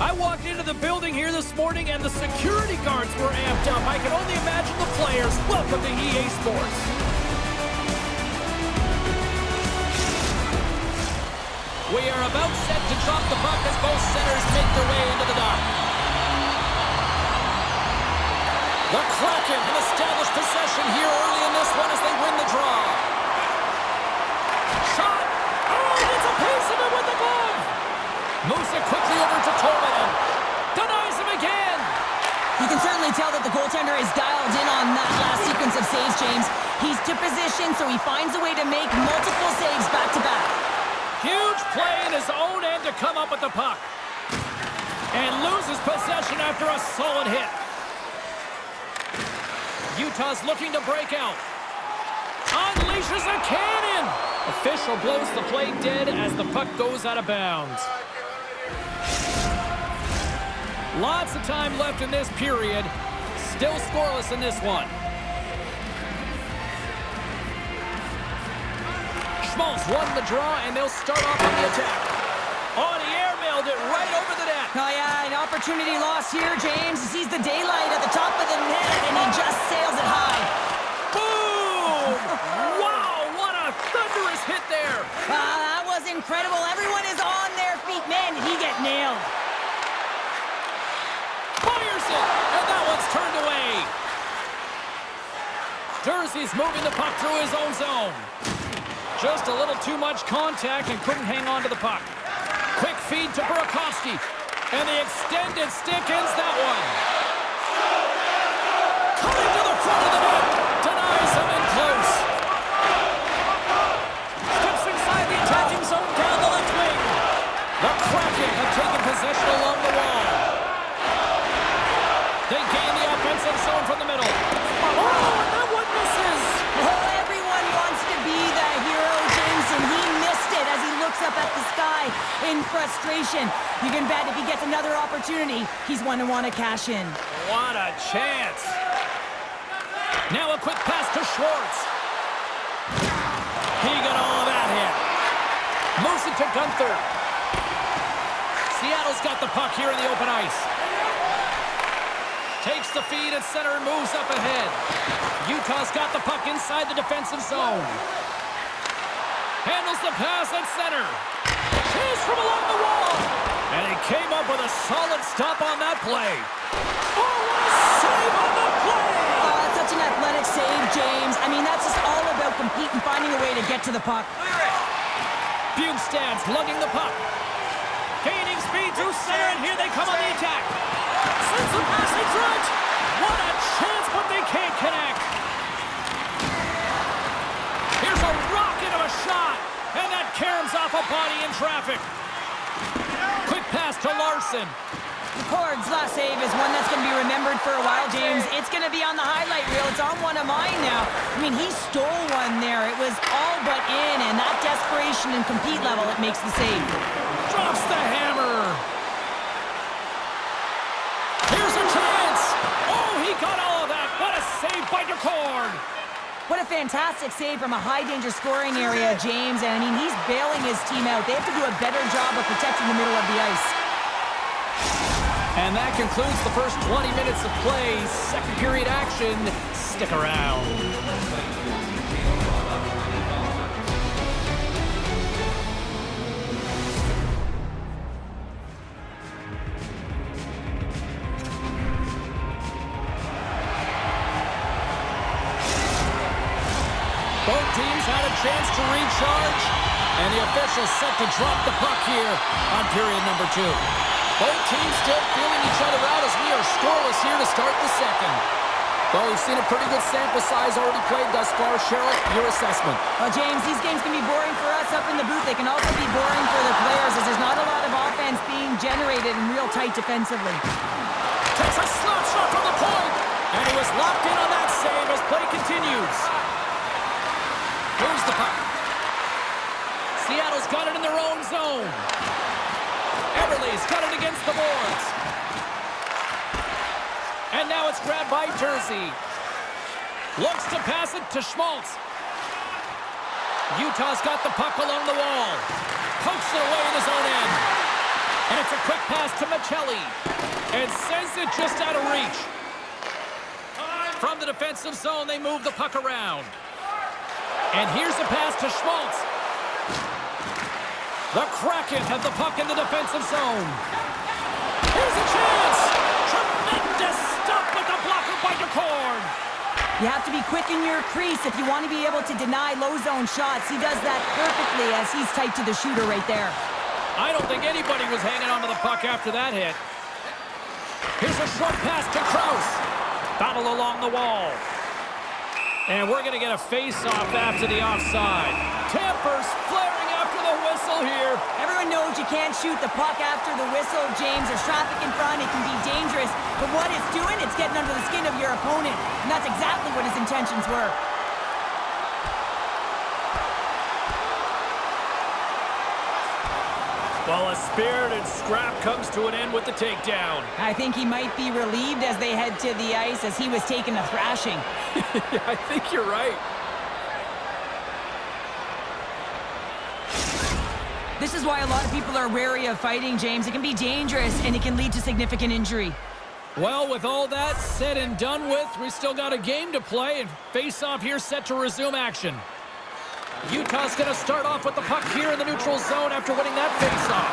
I walked into the building here this morning and the security guards were amped up. I can only imagine the players. Welcome to EA Sports. We are about set to drop the puck as both centers make their way into the dock. The Kraken have established possession here early in this one as they win the draw. Shot! Oh, he gets a piece of it with the glove! Moves it quickly over to Tolman. Denies him again! You can certainly tell that the goaltender is dialed in on that last sequence of saves, James. He's to position, so he finds a way to make multiple saves back-to-back. Huge play in his own end to come up with the puck. And loses possession after a solid hit. Utah's looking to break out. Unleashes a cannon! Official blows the play dead as the puck goes out of bounds. Lots of time left in this period. Still scoreless in this one. Schmaltz won the draw, and they'll start off on the attack. Oh, the airmailed it right over the net. Oh, yeah, an opportunity lost here, James. He sees the daylight at the top of the net, and he just sails it high. Boom! Wow, what a thunderous hit there. That was incredible. Everyone is on their feet. Man, did he get nailed. Fires it, and that one's turned away. Jersey's moving the puck through his own zone. Just a little too much contact and couldn't hang on to the puck. Quick feed to Burakovsky, and the extended stick ends that one. Coming to the front of the net, denies him in close. Steps inside the attacking zone down the left wing. The Kraken have taken possession along the wall. They gain the offensive zone from the middle. Oh, and that one misses. Oh, everyone wants to be the hero, James, and he missed it as he looks up at the sky in frustration. You can bet if he gets another opportunity, he's one to want to cash in. What a chance. Now a quick pass to Schwartz. He got all of that hit. Moves it to Gunther. Seattle's got the puck here in the open ice. Takes the feed at center and moves up ahead. Utah's got the puck inside the defensive zone. Handles the pass at center. Chase from along the wall. And he came up with a solid stop on that play. Oh, what a save on the play! Such an athletic save, James. I mean, that's just all about competing, finding a way to get to the puck. Bugstad's lugging the puck. Gaining speed through center, and here they come on the attack. Sends the pass in front. What a chance, but they can't connect. Here's a rocket of a shot, and that caroms off a body in traffic. Quick pass to Larson. McCord's last save is one that's going to be remembered for a while, James. It's going to be on the highlight reel. It's on one of mine now. I mean, he stole one there. It was all but in, and that desperation and compete level, it makes the save. Drops the hammer. Here's a chance. Oh, he got all of that. What a save by McCord. What a fantastic save from a high-danger scoring area, James. And, I mean, he's bailing his team out. They have to do a better job of protecting the middle of the ice. And that concludes the first 20 minutes of play. Second period action. Stick around. Both teams had a chance to recharge, and the officials set to drop the puck here on period number 2. Both teams still feeling each other out as we are scoreless here to start the second. Well, we've seen a pretty good sample size already played thus far. Cheryl, your assessment? Well, James, these games can be boring for us up in the booth. They can also be boring for the players as there's not a lot of offense being generated and real tight defensively. Takes a slap shot from the point, and he was locked in on that save as play continues. Here's the puck. Seattle's got it in their own zone. Everly's got it against the boards. And now it's grabbed by Jersey. Looks to pass it to Schmaltz. Utah's got the puck along the wall. Pokes it away in his own end. And it's a quick pass to Michelli. And sends it just out of reach. From the defensive zone, they move the puck around. And here's a pass to Schmaltz. The Kraken have the puck in the defensive zone. Here's a chance! Tremendous stop with the blocker by DeCorn. You have to be quick in your crease if you want to be able to deny low zone shots. He does that perfectly as he's tight to the shooter right there. I don't think anybody was hanging onto the puck after that hit. Here's a short pass to Krause. Battle along the wall. And we're going to get a face-off after the offside. Tampa's flaring after the whistle here. Everyone knows you can't shoot the puck after the whistle, James. There's traffic in front. It can be dangerous. But what it's doing, it's getting under the skin of your opponent. And that's exactly what his intentions were. Well, a spirited scrap comes to an end with the takedown. I think he might be relieved as they head to the ice as he was taking a thrashing. Yeah, I think you're right. This is why a lot of people are wary of fighting, James. It can be dangerous, and it can lead to significant injury. Well, with all that said and done with, we still got a game to play, and face-off here set to resume action. Utah's going to start off with the puck here in the neutral zone after winning that face-off.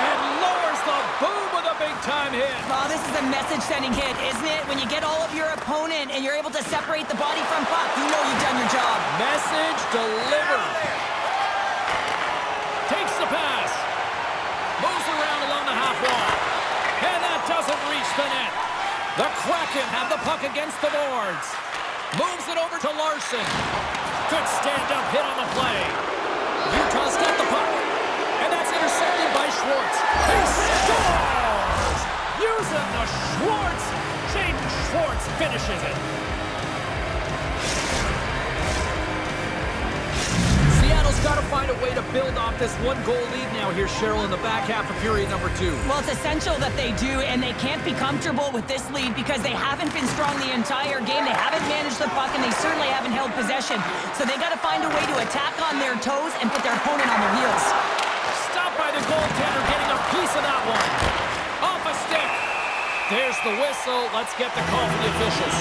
And lowers the boom with a big-time hit. Well, this is a message-sending hit, isn't it? When you get all of your opponent and you're able to separate the body from puck, you know you've done your job. Message delivered. Takes the pass. Moves around along the half wall. And that doesn't reach the net. The Kraken have the puck against the boards. Moves it over to Larson. Good stand-up hit on the play. Utah's got the puck. And that's intercepted by Schwartz. He scores! Using the Schwartz. Jaden Schwartz finishes it. Seattle's got to find a way to build off this one-goal lead now here, Cheryl, in the back half of period number 2. Well, it's essential that they do, and they can't be comfortable with this lead because they haven't been strong the entire game. They haven't managed the puck, and they certainly haven't held possession. So they got to find a way to attack on their toes and put their opponent on their heels. Stopped by the goaltender, getting a piece of that one. Off a stick. There's the whistle. Let's get the call from the officials.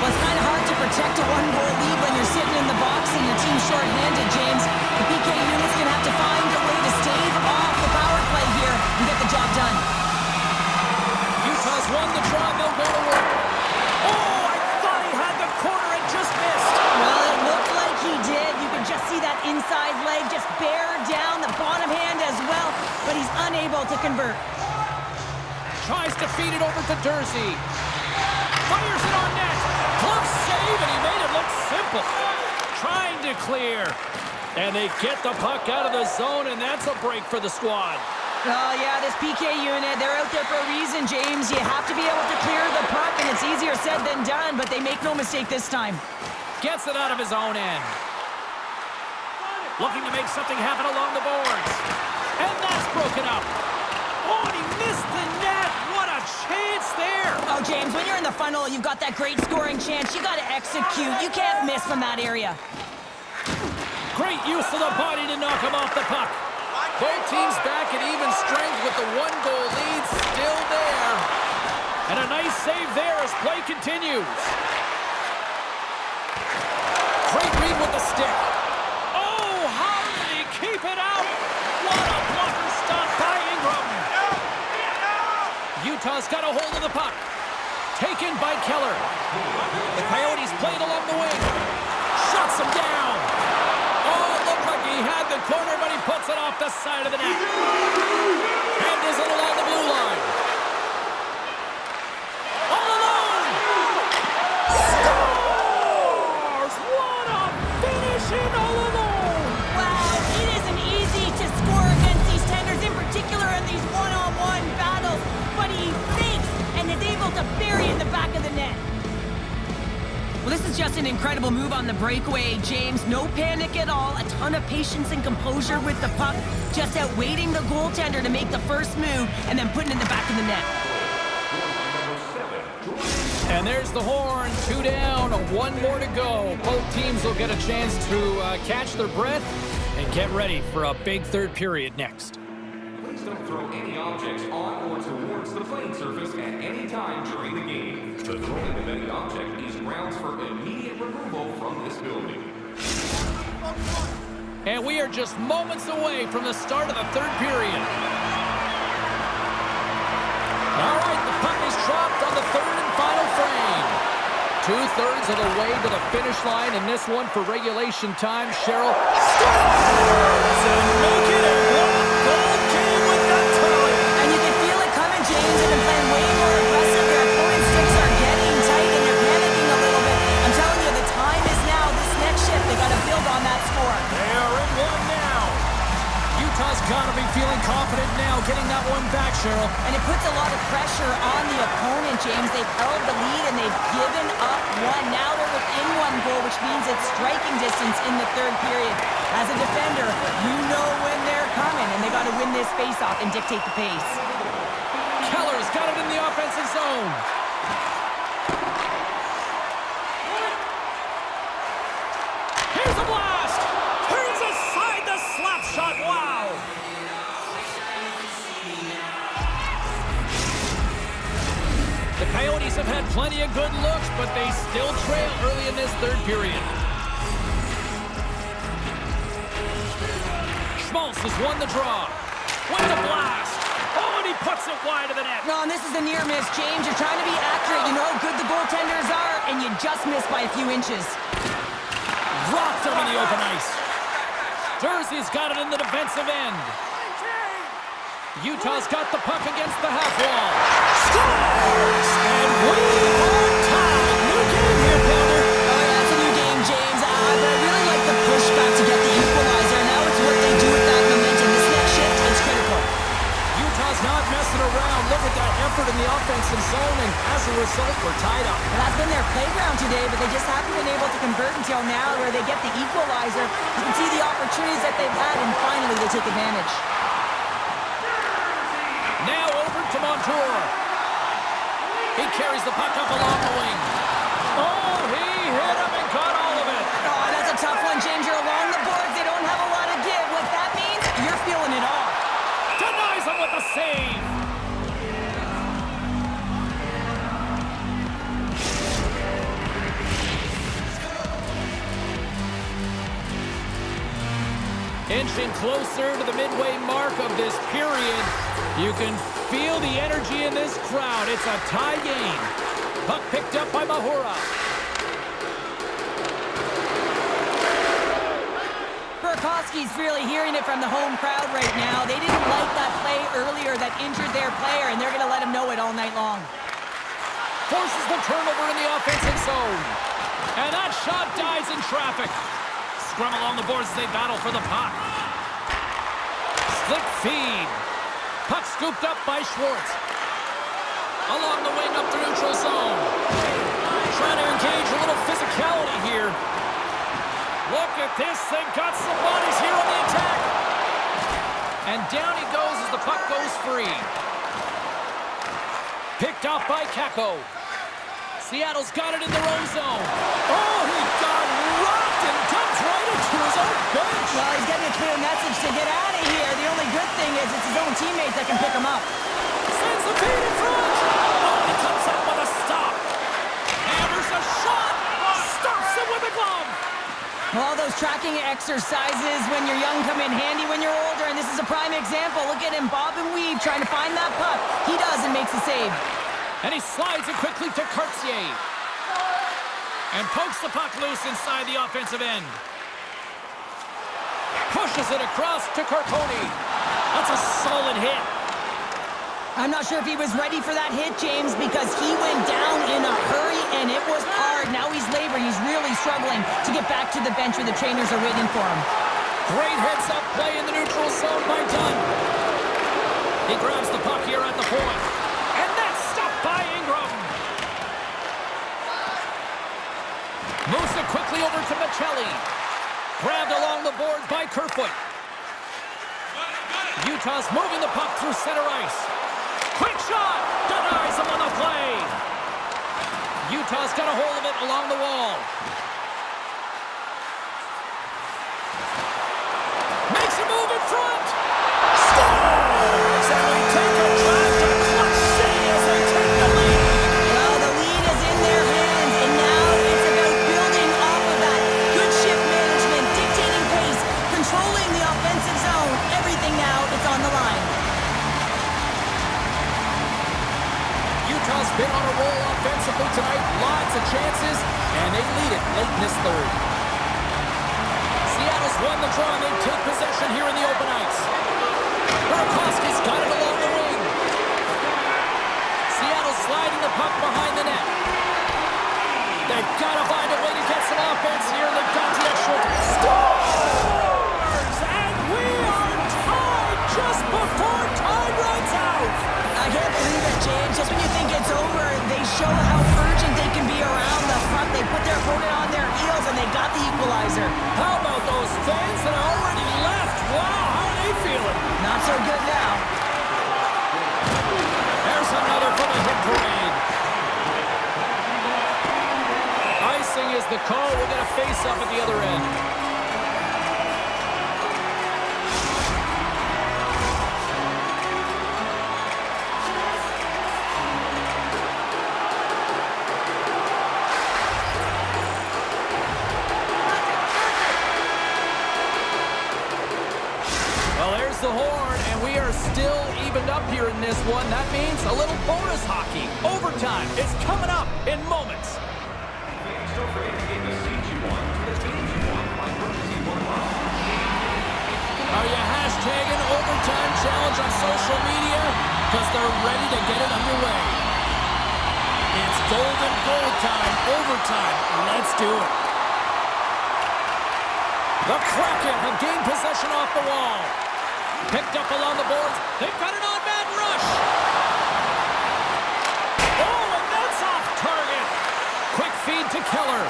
Well, it's kind of hard to protect a one-goal lead when you're sitting in the box and your team's short-handed, James. The PK unit's going to have to find a way to stave off the power play here and get the job done. Utah's won the draw. They'll go to work. Oh, I thought he had the corner and just missed. Well, it looked like he did. You could just see that inside leg just bear down, the bottom hand as well, but he's unable to convert. Tries to feed it over to Dursey. Fires it on net. Glove save, and he made it look simple. Trying to clear. And they get the puck out of the zone, and that's a break for the squad. Oh, yeah, this PK unit, they're out there for a reason, James. You have to be able to clear the puck, and it's easier said than done, but they make no mistake this time. Gets it out of his own end. Looking to make something happen along the boards. And that's broken up. Oh, and he missed the net. What a chance there. Oh, James, when you're in the funnel, you've got that great scoring chance. You got to execute. You can't miss from that area. Great use of the body to knock him off the puck. Both teams back at even strength with the one-goal lead still there. And a nice save there as play continues. Great read with the stick. Oh, how did he keep it out? What a blocker stop by Ingram. Utah's got a hold of the puck. Taken by Keller. The Coyotes played along the wing. Shuts him down. Oh, looked like he had the corner, but he puts it off the side of the net. And is it along the blue line. All alone. Scores! What a finish in all alone. Wow, it isn't easy to score against these tenders, in particular in these one-on-one battles, but he fakes and is able to bury it in the back of the net. Well, this is just an incredible move on the breakaway, James. No panic at all. A ton of patience and composure with the puck. Just outwaiting the goaltender to make the first move and then putting it in the back of the net. And there's the horn. 2 down, 1 more to go. Both teams will get a chance to catch their breath And get ready for a big third period next. Please don't throw any objects on or towards the playing surface at any time during the game. The throwing of any object is grounds for immediate removal from this building. And we are just moments away from the start of the third period. All right, the puck is dropped on the third and final frame. 2/3 of the way to the finish line in this one for regulation time. Cheryl scores and make it a one-goal game with that turret. And you can feel it coming, James. They've been playing way more aggressive. Their opponent's sticks are getting tight, and they're panicking a little bit. I'm telling you, the time is now. This next shift, they got to build on that score. They are in one now. Utah's got to be feeling confident now, getting that one back, Cheryl. And it puts a lot of pressure on the opponent, James. They've held the lead, and they've given up one. Now they're within one goal, which means it's striking distance in the third period. As a defender, you know when they're coming, and they got to win this faceoff and dictate the pace. Keller's got it in the offensive zone. Here's a blast! Turns aside the slap shot. Wow! The Coyotes have had plenty of good looks, but they still trail early in this third period. Schmaltz has won the draw. With the blast. Oh, and he puts it wide of the net. No, and this is a near miss, James. You're trying to be accurate. You know how good the goaltenders are, and you just miss by a few inches. Rocked over the open ice. Jersey's got it in the defensive end. Utah's got the puck against the half wall. Scores! And we are tied. New game here, Pounder. Oh, yeah, that's a new game, James. But I really like the pushback to get the equalizer. Now it's what they do with that momentum. This next shift, it's critical. Utah's not messing around. Look at that effort in the offensive zone, and as a result, we're tied up. Well, that's been their playground today, but they just haven't been able to convert until now where they get the equalizer. You can see the opportunities that they've had, and finally they take advantage. Now over to Montour. He carries the puck up along the wing. Oh, he hit him and caught all of it. Oh, that's a tough one, James. You're along the boards. They don't have a lot of give. What that means, you're feeling it all. Denies him with the save. Inching closer to the midway mark of this period. You can feel the energy in this crowd. It's a tie game. Puck picked up by Mahura. Burakovsky's really hearing it from the home crowd right now. They didn't like that play earlier that injured their player, and they're going to let him know it all night long. Forces the turnover in the offensive zone. And that shot dies in traffic. Scrum along the boards as they battle for the puck. Slick feed. Puck scooped up by Schwartz. Along the wing up the neutral zone. Trying to engage a little physicality here. Look at this. They've got some bodies here on the attack. And down he goes as the puck goes free. Picked off by Kakko. Seattle's got it in their own zone. Oh, he got rocked and dumped right into his own bench. Well, he's getting a clear message to get out of here. The only good thing is it's his own teammates that can pick him up. Sends the feed in front. Oh, he comes up with a stop. Hammers a shot. Stops him with a glove. Well, all those tracking exercises when you're young come in handy when you're older, and this is a prime example. Look at him bob and weave trying to find that puck. He does and makes the save. And he slides it quickly to Cartier. And pokes the puck loose inside the offensive end. Pushes it across to Carponi. That's a solid hit. I'm not sure if he was ready for that hit, James, because he went down in a hurry, and it was hard. Now he's laboring. He's really struggling to get back to the bench where the trainers are waiting for him. Great heads-up play in the neutral zone by Dunn. He grabs the puck here at the point. And that's stopped by Ingram. Moves it quickly over to Michelli. Grabbed along the boards by Kerfoot. Utah's moving the puck through center ice. Quick shot! Denies him on the play. Utah's got a hold of it along the wall. draw, and they take possession here in the open ice. Burakovsky's got it along the wing. Seattle sliding the puck behind the net. They've got to find a way to get some offense here. They've got the extra. Scores! And we are tied just before time runs out. I can't believe it, James. Just when you think it's over, they show how urgent they can be around the puck. They put their opponent on their heels, and they got the equalizer. How about those fans that are already left? Wow, how are they feeling? Not so good now. There's another for the hit parade. Icing is the call. We'll get a face-up at the other end. Well, there's the horn, and we are still evened up here in this one. That means a little bonus hockey. Overtime is coming up in moments. Don't forget to get the seat you want to the teams you want by purchasing one of our. Are you hashtagging overtime challenge on social media? Because they're ready to get it underway. It's golden goal time, overtime. Let's do it. The Kraken have gained possession off the wall. Picked up along the boards. They've got an on-man rush. Oh, and that's off target. Quick feed to Keller.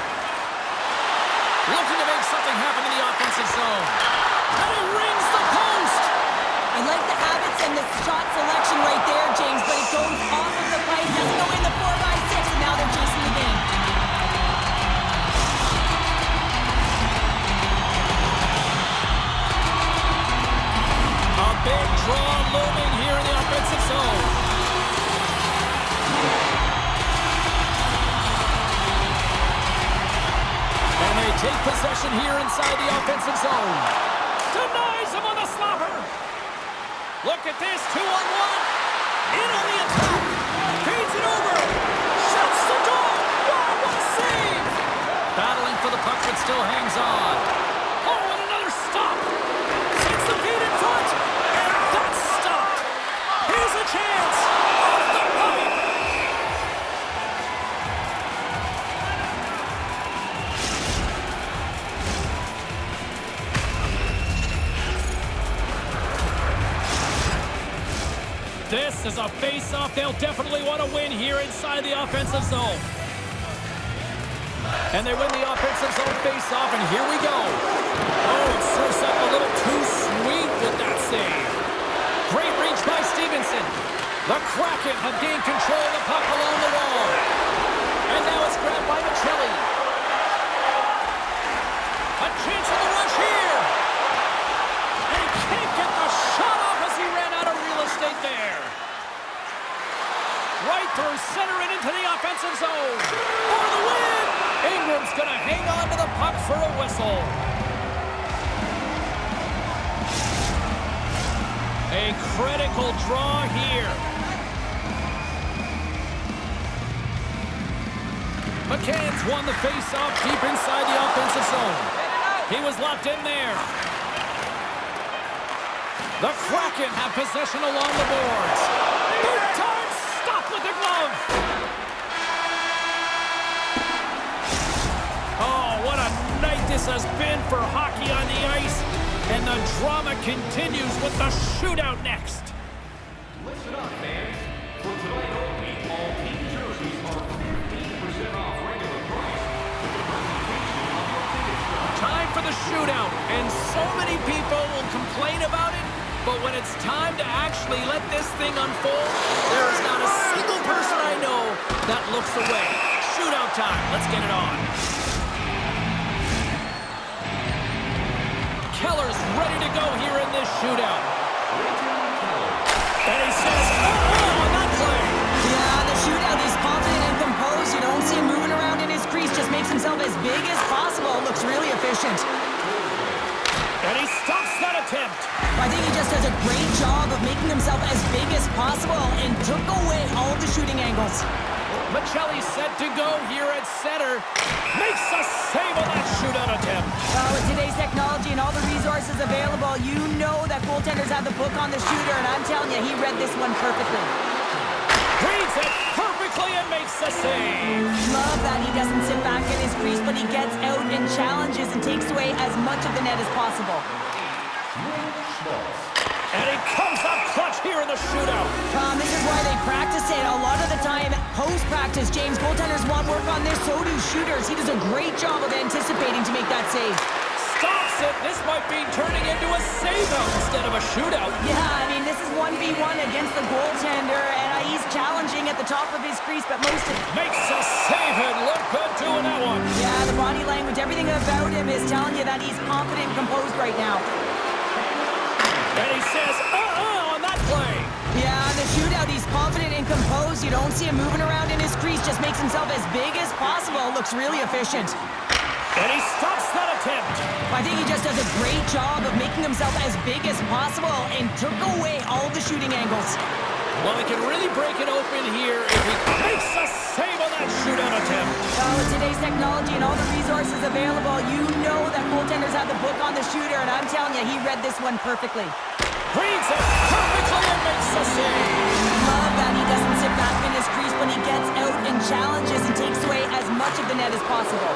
Looking to make something happen in the offensive zone. And he rings the post. I like the habits and the shot selection right there, James, but it goes off of the pipe, doesn't go in the 4x6, and now they're chasing the game. A big draw looming here in the offensive zone. And they take possession here inside the offensive zone. Denies him on the slobber. Look at this, 2-on-1. In on the attack. Feeds it over. Shuts the goal. Wow, what a save. Battling for the puck, but still hangs on. Oh, and another stop. Sends the feed in front. And that's stopped. Here's a chance. Off the pipe. This is a face-off they'll definitely want to win here inside the offensive zone. And they win the offensive zone face-off, and here we go. Oh, it serves up a little too sweet with that save. Great reach by Stevenson. The Kraken have gained control of the puck along the wall. And now it's grabbed by Michelli. A chance for the rush here. And he can't get the shot off as he ran out of real estate there. Right through center and into the offensive zone. For the win! Ingram's going to hang on to the puck for a whistle. A critical draw here. McCann's won the face-off deep inside the offensive zone. He was locked in there. The Kraken have possession along the boards. Big time stop with the glove. Oh, what a night this has been for hockey on the ice. And the drama continues with the shootout next. Listen up, fans. For tonight only, all team jerseys are 15% off regular price. Time for the shootout, and so many people will complain about it, but when it's time to actually let this thing unfold, there is not a single person I know that looks away. Shootout time. Let's get it on. Keller's ready to go here in this shootout. And he says, oh, not play. Yeah, the shootout, he's confident and composed. You don't see him moving around in his crease. Just makes himself as big as possible. Looks really efficient. And he stops that attempt. I think he just does a great job of making himself as big as possible and took away all the shooting angles. Michelli set to go here at center. Makes a save on that shootout attempt. With today's technology and all the resources resources available, you know that goaltenders have the book on the shooter, and I'm telling you, he read this one perfectly. Reads it perfectly and makes the save. Love that he doesn't sit back in his crease, but he gets out and challenges and takes away as much of the net as possible. And he comes up clutch here in the shootout. This is why they practice it. A lot of the time, post-practice, James, goaltenders want work on this, so do shooters. He does a great job of anticipating to make that save. Stops it. This might be turning into a save-out instead of a shootout. Yeah, I mean, this is 1v1 against the goaltender, and he's challenging at the top of his crease, but most of... Makes a save and look good doing that one. Yeah, the body language, everything about him is telling you that he's confident and composed right now. And he says, on that play. Yeah, the shootout, he's confident and composed. You don't see him moving around in his crease, just makes himself as big as possible. Looks really efficient. And he stops that attempt. I think he just does a great job of making himself as big as possible and took away all of the shooting angles. Well, he can really break it open here if he makes a save on that shootout attempt. Well, with today's technology and all the resources available, you know that goaltenders have the book on the shooter, and I'm telling you, he read this one perfectly. Reads it perfectly and makes the save. Love that he doesn't sit back in his crease, but he gets out and challenges and takes away as much of the net as possible.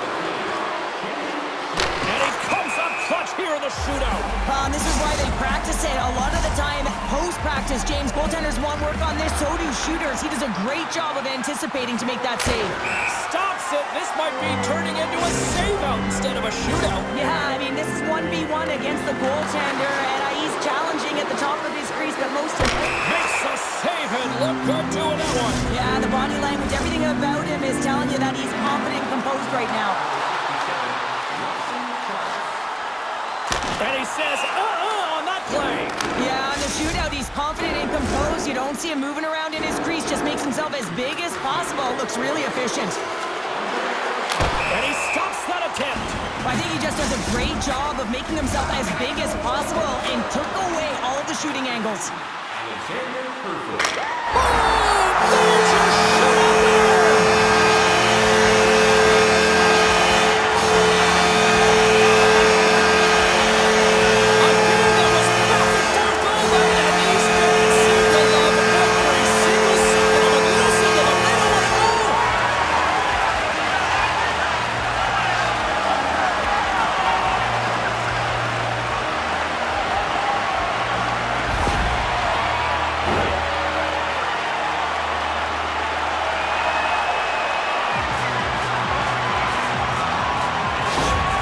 And he comes up clutch here in the shootout. This is why they practice it. A lot of the time, post-practice, James, goaltenders want work on this, so do shooters. He does a great job of anticipating to make that save. Stops it. This might be turning into a save-out instead of a shootout. Yeah, I mean, this is 1v1 against the goaltender, and he's challenging at the top of his crease, but most of... Makes a save and look good doing that one. Yeah, the body language, everything about him is telling you that he's confident and composed right now. And he says, on that play. Yeah, on the shootout, he's confident and composed. You don't see him moving around in his crease, just makes himself as big as possible. Looks really efficient. And he stops that attempt. I think he just does a great job of making himself as big as possible and took away all of the shooting angles.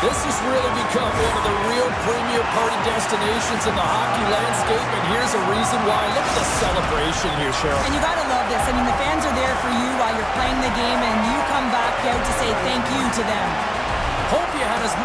This has really become one of the real premier party destinations in the hockey landscape, and here's a reason why. Look at the celebration here, Cheryl. And you gotta love this. I mean, the fans are there for you while you're playing the game, and you come back out to say thank you to them. Hope you had as much